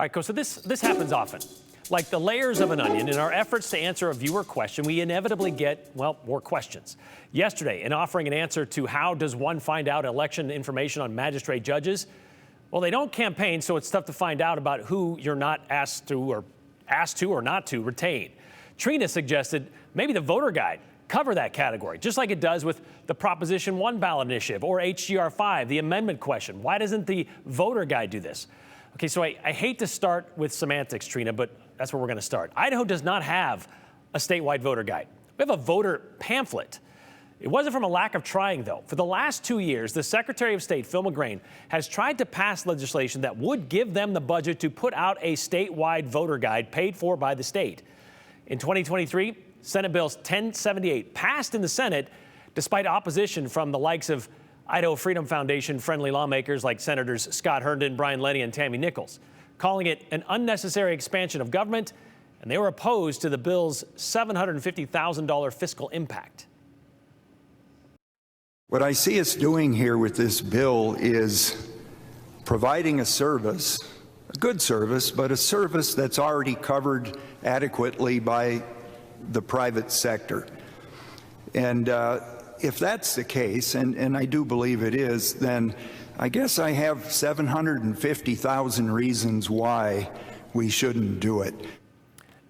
All right, Coach, so this happens often. Like the layers of an onion, in our efforts to answer a viewer question, we inevitably get, well, more questions. Yesterday, in offering an answer to how does one find out election information on magistrate judges, well, they don't campaign, so it's tough to find out about who you're not asked to or not to retain. Trina suggested maybe the voter guide cover that category, just like it does with the Proposition 1 ballot initiative or HGR 5, the amendment question. Why doesn't the voter guide do this? Okay, so I hate to start with semantics, Trina, but that's where we're going to start. Idaho does not have a statewide voter guide. We have a voter pamphlet. It wasn't from a lack of trying, though. For the last 2 years, the Secretary of State, Phil McGrain, has tried to pass legislation that would give them the budget to put out a statewide voter guide paid for by the state. In 2023, Senate Bill 1078 passed in the Senate despite opposition from the likes of Idaho Freedom Foundation friendly lawmakers like Senators Scott Herndon, Brian Lenny, and Tammy Nichols, calling it an unnecessary expansion of government, and they were opposed to the bill's $750,000 fiscal impact. What I see us doing here with this bill is providing a service, a good service, but a service that's already covered adequately by the private sector. And if that's the case, and I do believe it is, then I guess I have 750,000 reasons why we shouldn't do it.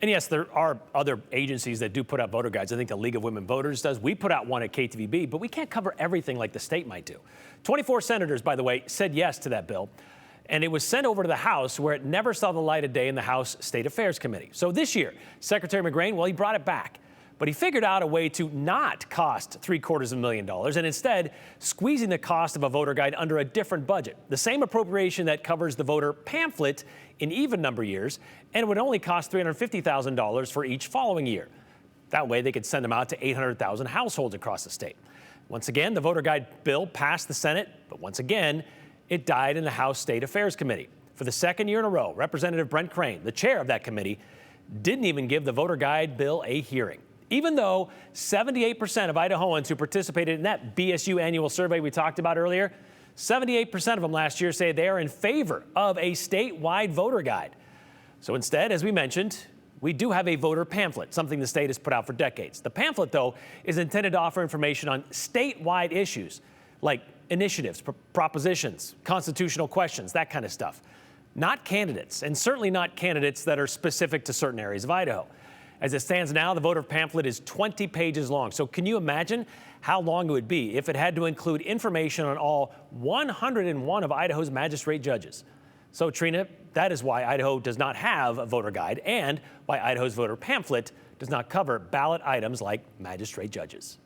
And yes, there are other agencies that do put out voter guides. I think the League of Women Voters does. We put out one at KTVB, but we can't cover everything like the state might do. 24 senators, by the way, said yes to that bill. And it was sent over to the House, where it never saw the light of day in the House State Affairs Committee. So this year, Secretary McGrain, well, he brought it back. But he figured out a way to not cost $750,000 and instead squeezing the cost of a voter guide under a different budget. The same appropriation that covers the voter pamphlet in even number years, and it would only cost $350,000 for each following year. That way they could send them out to 800,000 households across the state. Once again, the voter guide bill passed the Senate, but once again, it died in the House State Affairs Committee. For the second year in a row, Representative Brent Crane, the chair of that committee, didn't even give the voter guide bill a hearing. Even though 78% of Idahoans who participated in that BSU annual survey we talked about earlier, 78% of them last year say they are in favor of a statewide voter guide. So instead, as we mentioned, we do have a voter pamphlet, something the state has put out for decades. The pamphlet, though, is intended to offer information on statewide issues like initiatives, propositions, constitutional questions, that kind of stuff. Not candidates, and certainly not candidates that are specific to certain areas of Idaho. As it stands now, the voter pamphlet is 20 pages long. So can you imagine how long it would be if it had to include information on all 101 of Idaho's magistrate judges? So, Trina, that is why Idaho does not have a voter guide and why Idaho's voter pamphlet does not cover ballot items like magistrate judges.